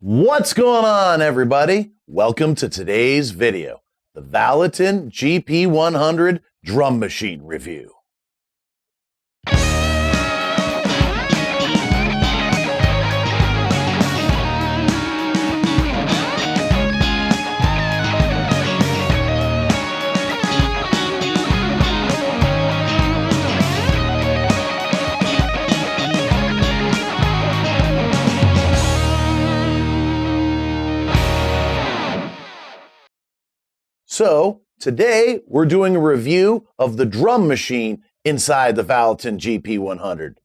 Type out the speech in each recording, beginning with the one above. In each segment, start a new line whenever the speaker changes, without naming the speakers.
What's going on, everybody? Welcome to today's video, the Valeton GP-100 drum machine review. So today we're doing a review of the drum machine inside the Valeton GP-100.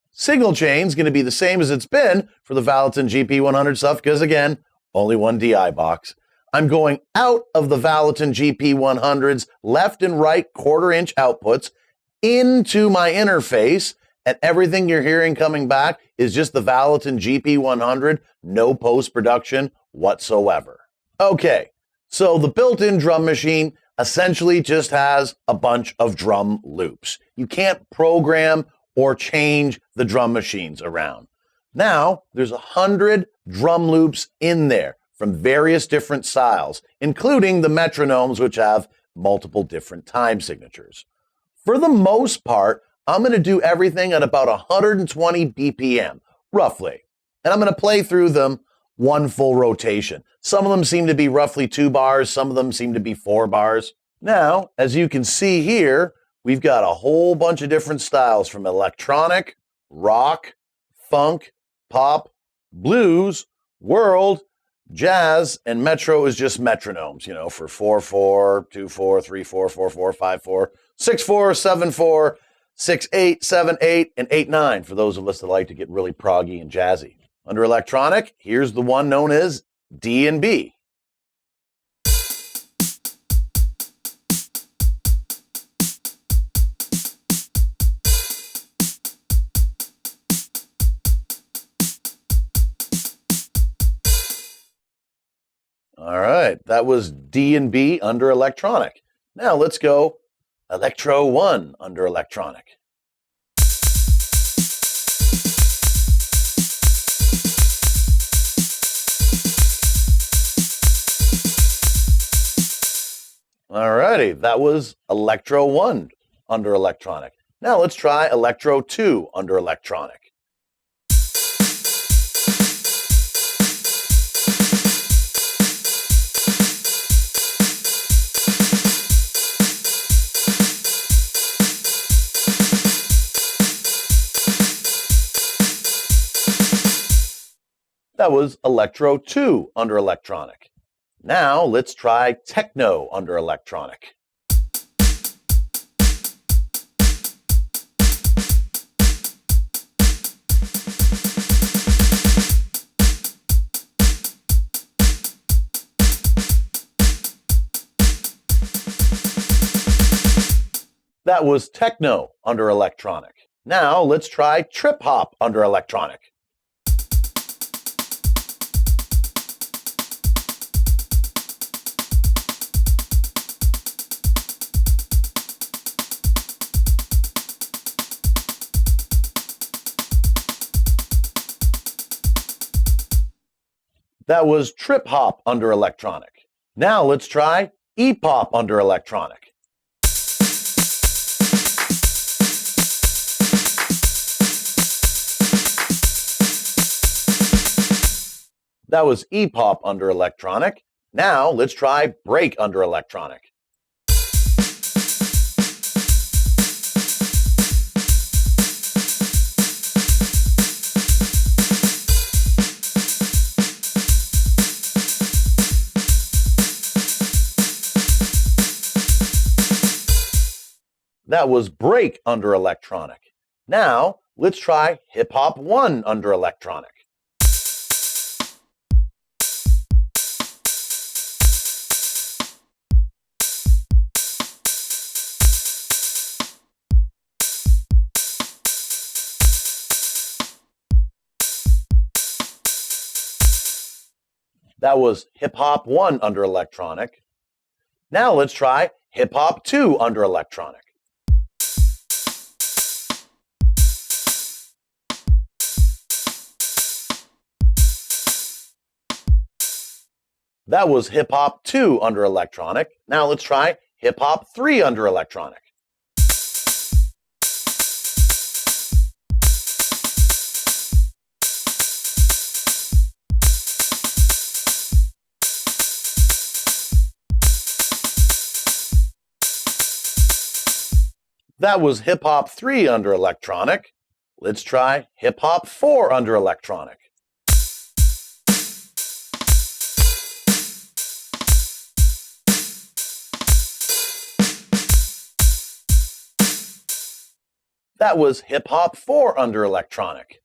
Signal chain is going to be the same as it's been for the Valeton GP-100 stuff because, again, only one DI box. I'm going out of the Valeton GP-100's left and right quarter-inch outputs into my interface, and everything you're hearing coming back is just the Valeton GP-100, no post-production whatsoever. Okay. So the built-in drum machine essentially just has a bunch of drum loops. You can't program or change the drum machines around. Now, there's 100 drum loops in there from various different styles, including the metronomes, which have multiple different time signatures. For the most part, I'm going to do everything at about 120 BPM, roughly. And I'm going to play through them one full rotation. Some of them seem to be roughly 2 bars, some of them seem to be 4 bars. Now, as you can see here, we've got a whole bunch of different styles from electronic, rock, funk, pop, blues, world, jazz, and metro is just metronomes, for 4/4, 2/4, 3/4, 4/4, 5/4, 6/4, 7/4, 6/8, 7/8, and 8/9 for those of us that like to get really proggy and jazzy. Under electronic, here's the one known as D and B. All right, that was D and B under electronic. Now let's go Electro 1 under electronic. Alrighty, that was Electro 1 under electronic. Now let's try Electro 2 under electronic. That was Electro 2 under electronic. Now let's try techno under electronic. That was techno under electronic. Now let's try trip hop under electronic. That was trip hop under electronic. Now let's try E-pop under electronic. That was E-pop under electronic. Now let's try break under electronic. That was break under electronic. Now, let's try hip hop 1 under electronic. That was hip hop 1 under electronic. Now let's try hip hop 2 under electronic. That was hip hop 2 under electronic. Now let's try hip hop 3 under electronic. That was hip hop 3 under electronic. Let's try hip hop 4 under electronic. That was hip hop 4 under electronic.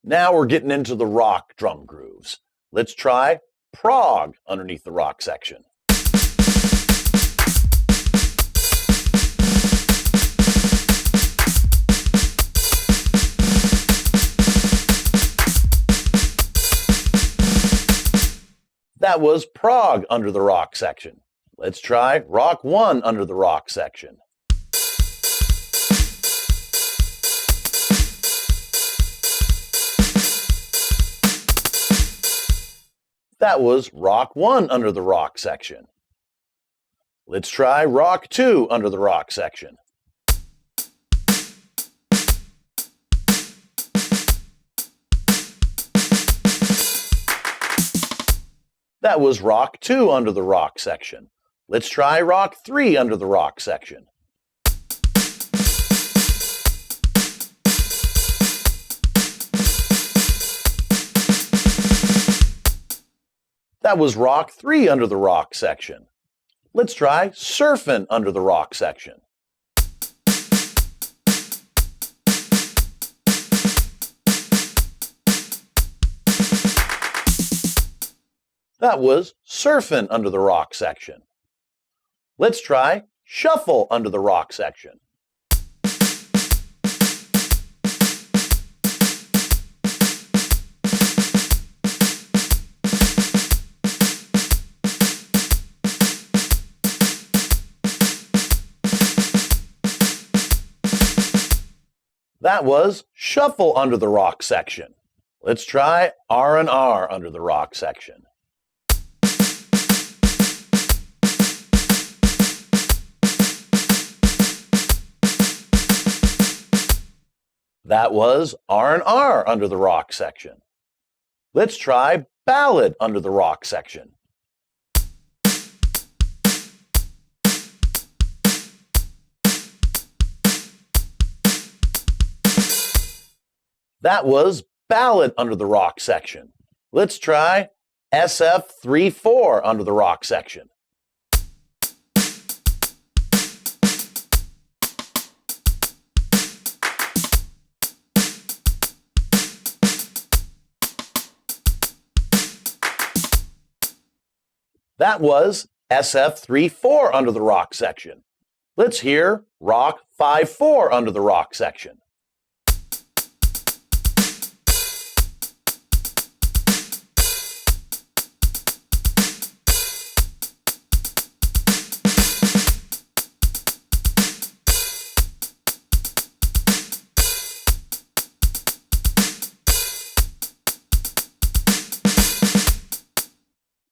Now we're getting into the rock drum grooves. Let's try prog underneath the rock section. That was prog under the rock section. Let's try rock 1 under the rock section. That was rock 1 under the rock section. Let's try rock 2 under the rock section. That was rock 2 under the rock section. Let's try rock 3 under the rock section. That was rock 3 under the rock section. Let's try surfing under the rock section. That was surfing under the rock section. Let's try shuffle under the rock section. That was shuffle under the rock section. Let's try R&R under the rock section. That was R&R under the rock section. Let's try ballad under the rock section. That was ballad under the rock section. Let's try SF3/4 under the rock section. That was SF3/4 under the rock section. Let's hear rock 5/4 under the rock section.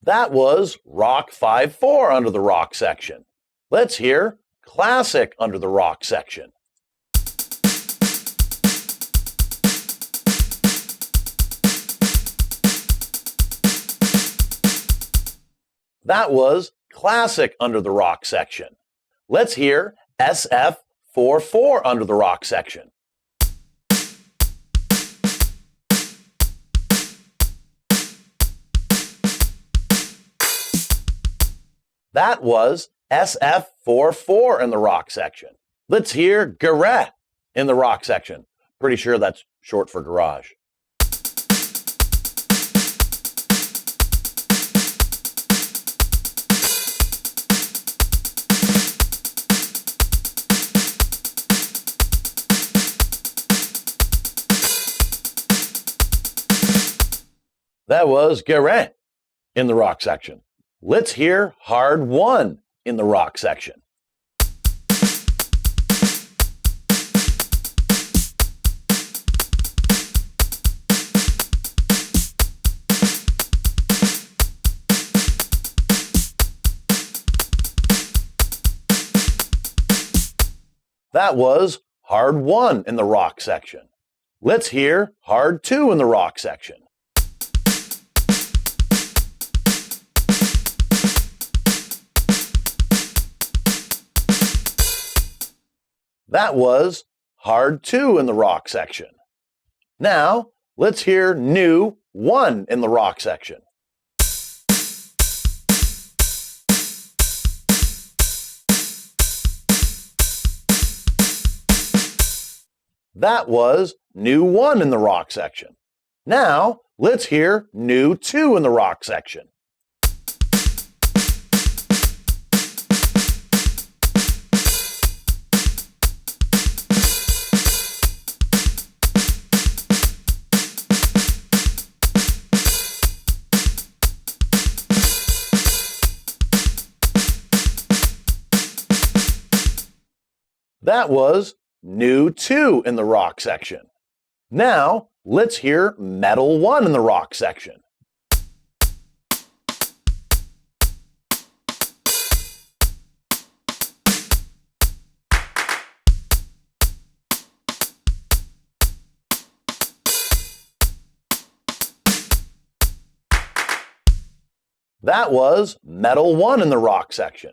That was rock 5/4 under the rock section. Let's hear classic under the rock section. That was classic under the rock section. Let's hear SF4/4 under the rock section. That was SF4/4 in the rock section. Let's hear garage in the rock section. Pretty sure that's short for garage. That was garage in the rock section. Let's hear hard 1 in the rock section. That was hard 1 in the rock section. Let's hear hard 2 in the rock section. That was hard 2 in the rock section. Now, let's hear new 1 in the rock section. That was new 1 in the rock section. Now, let's hear new 2 in the rock section. That was new 2 in the rock section. Now, let's hear metal 1 in the rock section. That was metal 1 in the rock section.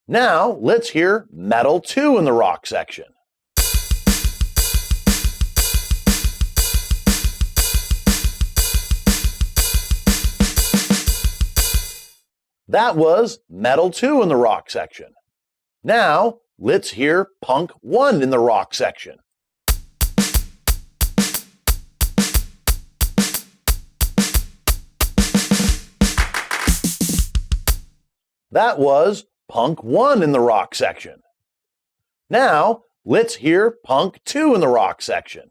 Now, let's hear metal 2 in the rock section. That was metal 2 in the rock section. Now, let's hear punk 1 in the rock section. That was punk 1 in the rock section. Now, let's hear punk 2 in the rock section.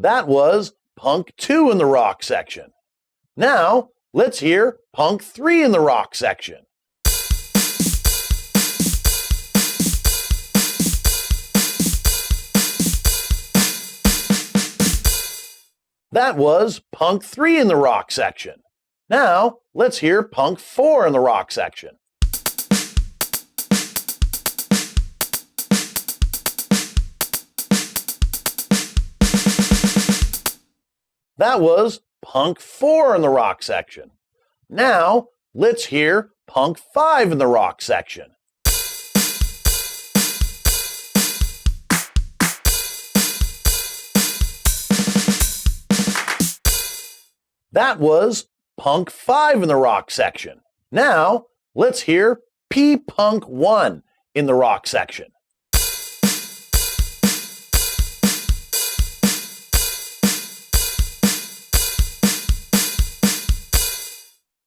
That was punk 2 in the rock section. Now, let's hear punk 3 in the rock section. That was punk 3 in the rock section. Now, let's hear punk 4 in the rock section. That was punk 4 in the rock section. Now, let's hear punk 5 in the rock section. That was punk 5 in the rock section. Now, let's hear P-punk 1 in the rock section.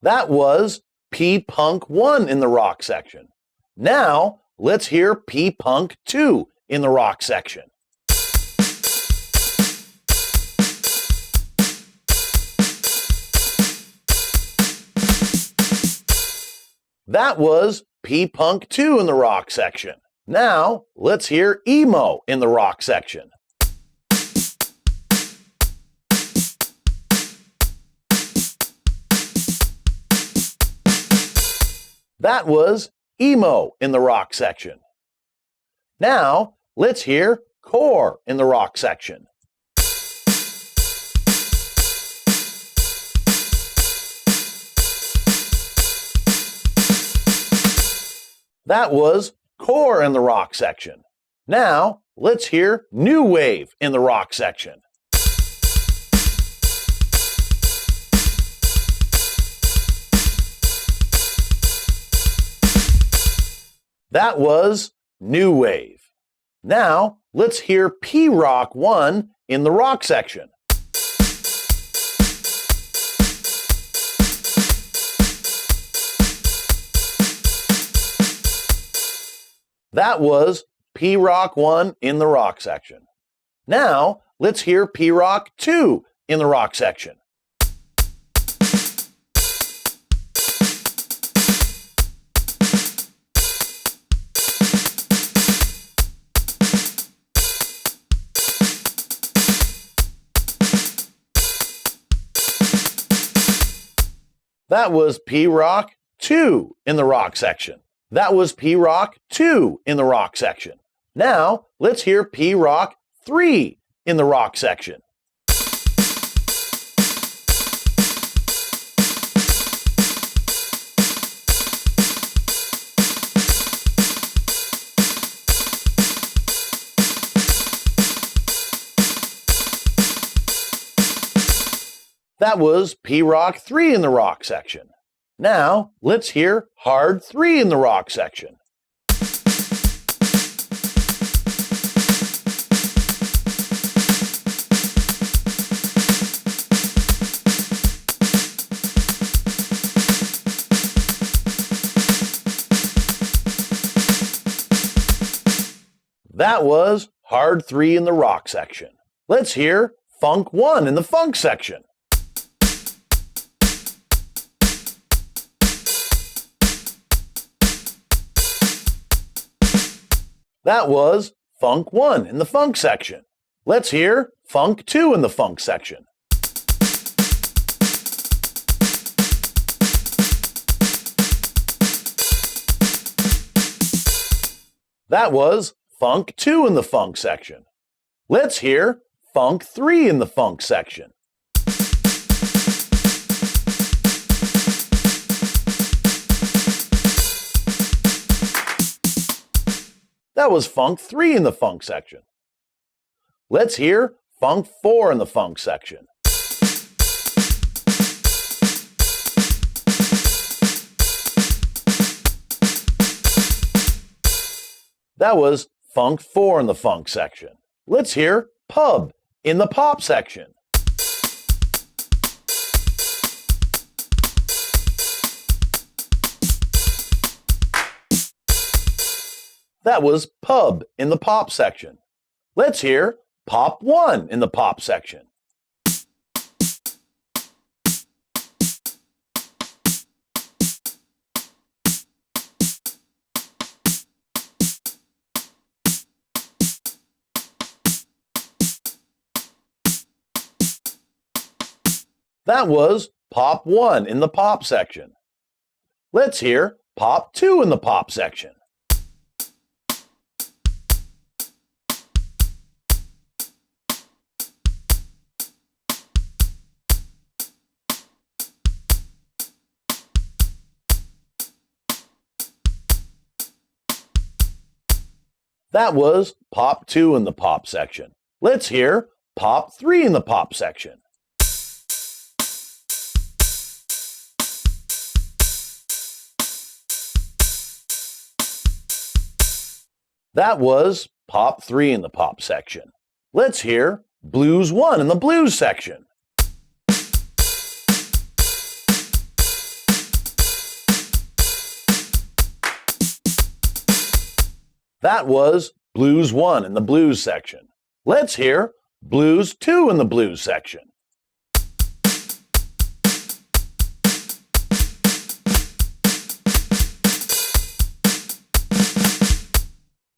That was P-punk 1 in the rock section. Now, let's hear P-punk 2 in the rock section. That was P-punk 2 in the rock section. Now, let's hear emo in the rock section. That was emo in the rock section. Now, let's hear core in the rock section. That was core in the rock section. Now, let's hear new wave in the rock section. That was new wave. Now, let's hear P-rock 1 in the rock section. That was P-rock 1 in the rock section. Now, let's hear P-rock 2 in the rock section. That was P-Rock 2 in the rock section. That was P-Rock 2 in the rock section. Now, let's hear P-Rock 3 in the rock section. That was P-Rock 3 in the rock section. Now, let's hear Hard 3 in the rock section. That was Hard 3 in the rock section. Let's hear Funk 1 in the funk section. That was Funk 1 in the funk section. Let's hear Funk 2 in the funk section. That was Funk 2 in the funk section. Let's hear Funk 3 in the funk section. That was Funk 3 in the funk section. Let's hear Funk 4 in the funk section. That was Funk 4 in the funk section. Let's hear Pub in the pop section. That was Pub in the pop section. Let's hear Pop 1 in the pop section. That was Pop 1 in the pop section. Let's hear Pop 2 in the pop section. That was Pop 2 in the pop section. Let's hear Pop 3 in the pop section. That was Pop 3 in the pop section. Let's hear Blues 1 in the blues section. That was Blues 1 in the blues section. Let's hear Blues 2 in the blues section.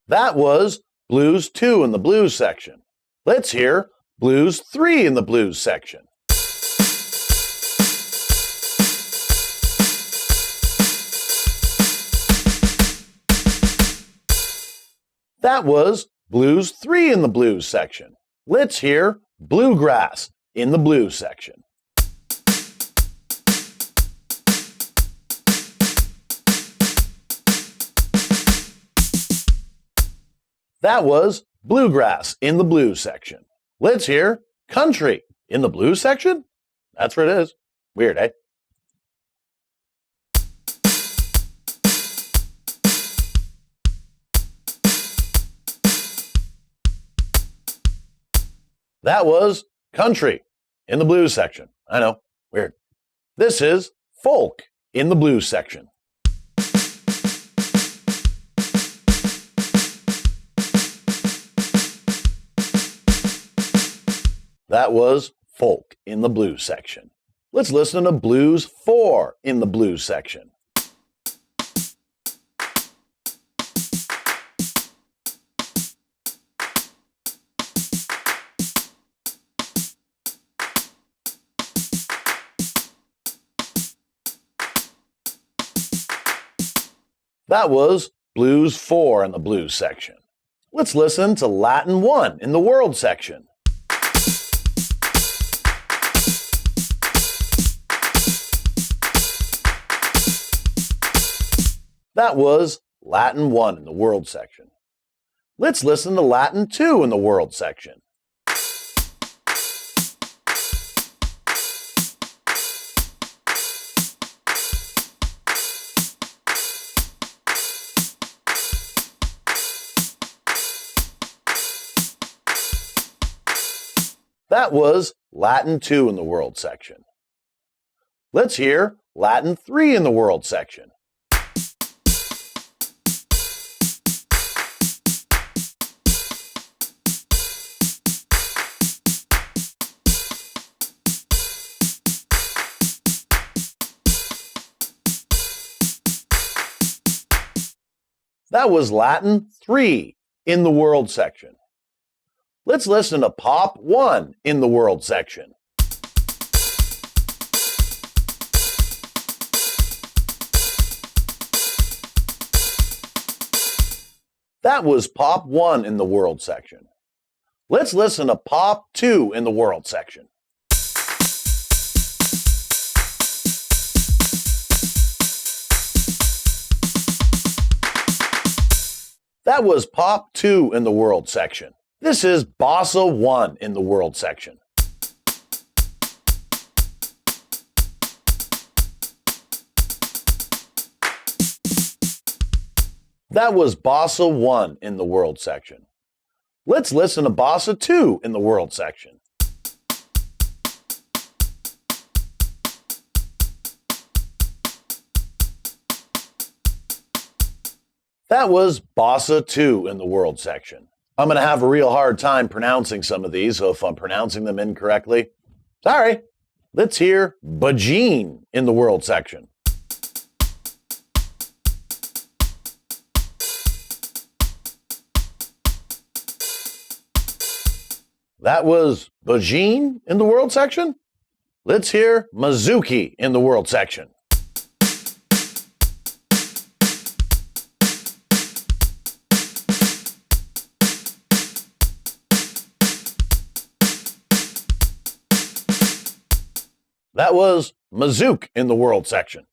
That was Blues 2 in the blues section. Let's hear Blues 3 in the blues section. That was Blues 3 in the blues section. Let's hear Bluegrass in the blues section. That was Bluegrass in the blues section. Let's hear Country in the blues section. That's where it is. Weird, eh? That was Country in the blues section. I know, weird. This is Folk in the blues section. That was Folk in the blues section. Let's listen to Blues 4 in the blues section. That was Blues 4 in the blues section. Let's listen to Latin 1 in the world section. That was Latin 1 in the world section. Let's listen to Latin 2 in the world section. That was Latin 2 in the world section. Let's hear Latin 3 in the world section. That was Latin 3 in the world section. Let's listen to Pop 1 in the world section. That was Pop 1 in the world section. Let's listen to Pop 2 in the world section. That was Pop 2 in the world section. This is Bossa 1 in the world section. That was Bossa 1 in the world section. Let's listen to Bossa 2 in the world section. That was Bossa 2 in the world section. I'm going to have a real hard time pronouncing some of these, so if I'm pronouncing them incorrectly, sorry. Let's hear Bajine in the world section. That was Bajine in the world section. Let's hear Mizuki in the world section. That was Mazouk in the world section.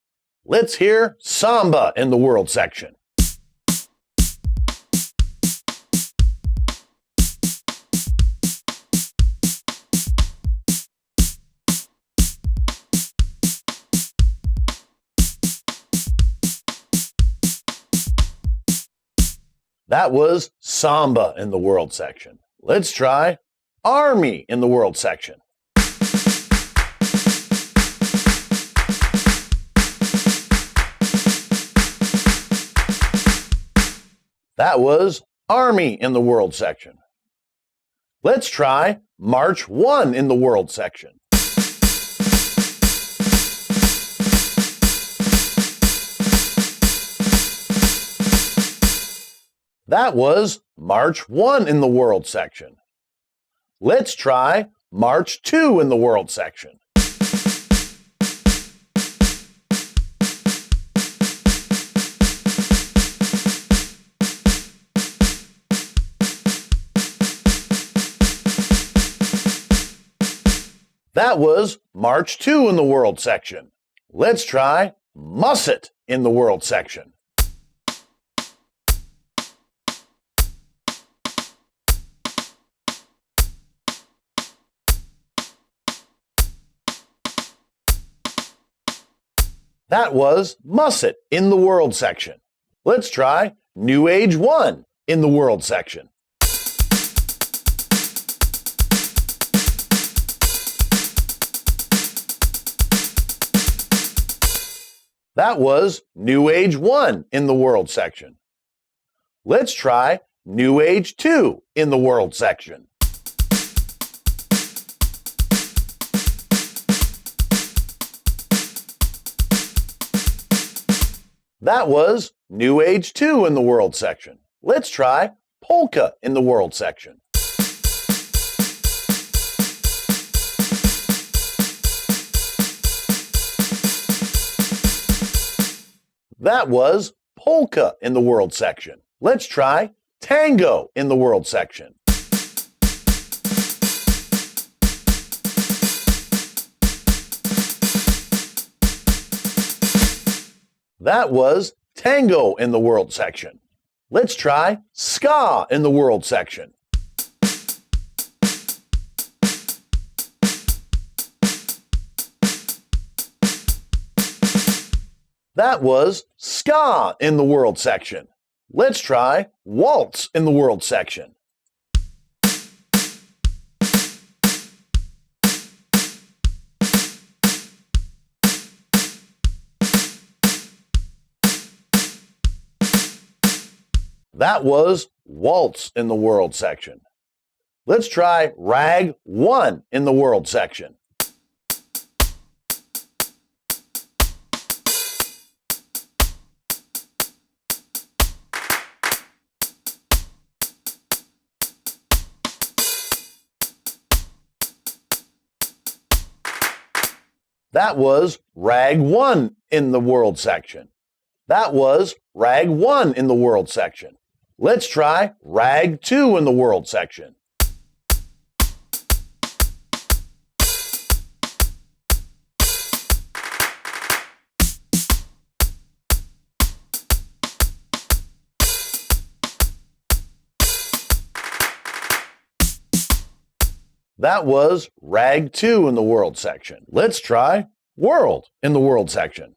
Let's hear Samba in the world section. That was Samba in the world section. Let's try Army in the world section. That was Army in the world section. Let's try March 1 in the world section. That was March 1 in the world section. Let's try March 2 in the world section. That was March 2 in the world section. Let's try Musset in the world section. That was Musset in the world section. Let's try New Age 1 in the world section. That was New Age 1 in the world section. Let's try New Age 2 in the world section. That was New Age 2 in the world section. Let's try Polka in the world section. That was polka in the world section. Let's try tango in the world section. That was tango in the world section. Let's try ska in the world section. That was ska in the world section. Let's try waltz in the world section. That was waltz in the world section. Let's try rag 1 in the world section. That was rag 1 in the world section. That was rag 1 in the world section. Let's try rag 2 in the world section. That was rag 2 in the world section. Let's try world in the world section.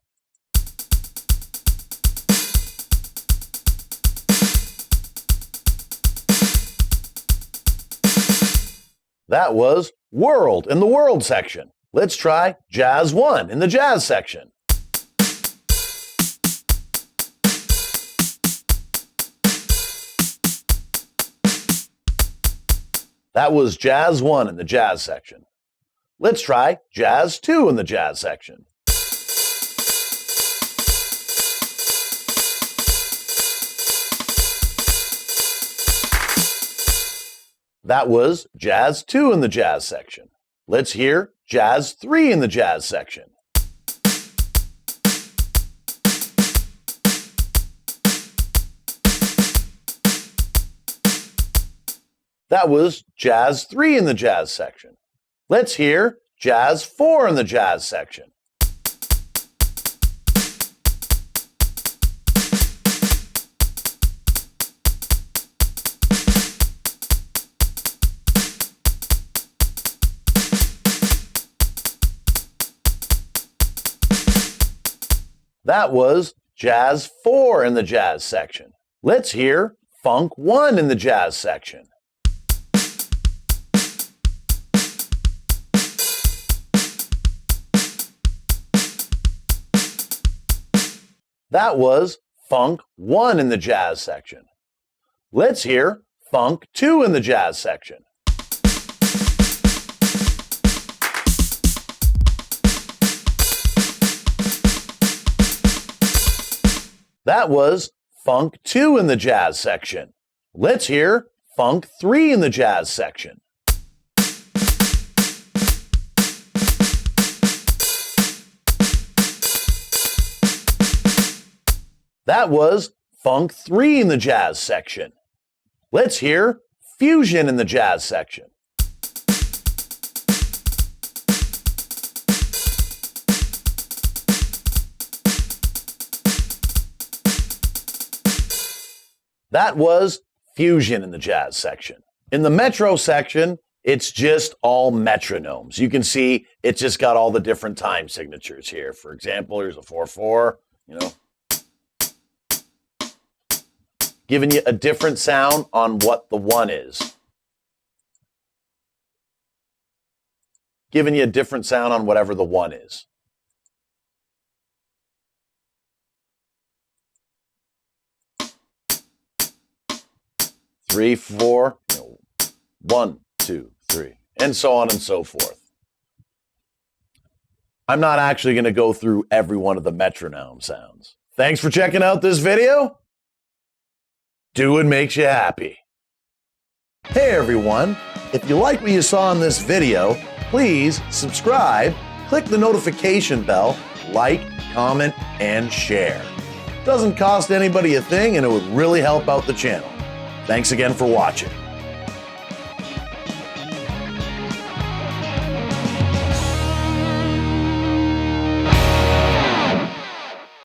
That was world in the world section. Let's try jazz 1 in the jazz section. That was jazz 1 in the jazz section. Let's try jazz 2 in the jazz section. That was jazz 2 in the jazz section. Let's hear jazz 3 in the jazz section. That was jazz 3 in the jazz section. Let's hear jazz 4 in the jazz section. That was jazz 4 in the jazz section. Let's hear funk 1 in the jazz section. That was funk 1 in the jazz section. Let's hear funk 2 in the jazz section. That was funk 2 in the jazz section. Let's hear funk 3 in the jazz section. That was funk 3 in the jazz section. Let's hear fusion in the jazz section. That was fusion in the jazz section. In the metro section, it's just all metronomes. You can see it's just got all the different time signatures here. For example, here's a 4/4, giving you a different sound on what the 1 is. Giving you a different sound on whatever the 1 is. Three, 4, 1, 2, 3, and so on and so forth. I'm not actually going to go through every one of the metronome sounds. Thanks for checking out this video. Do what makes you happy. Hey everyone, if you like what you saw in this video, please subscribe, click the notification bell, like, comment, and share. Doesn't cost anybody a thing, and it would really help out the channel. Thanks again for watching.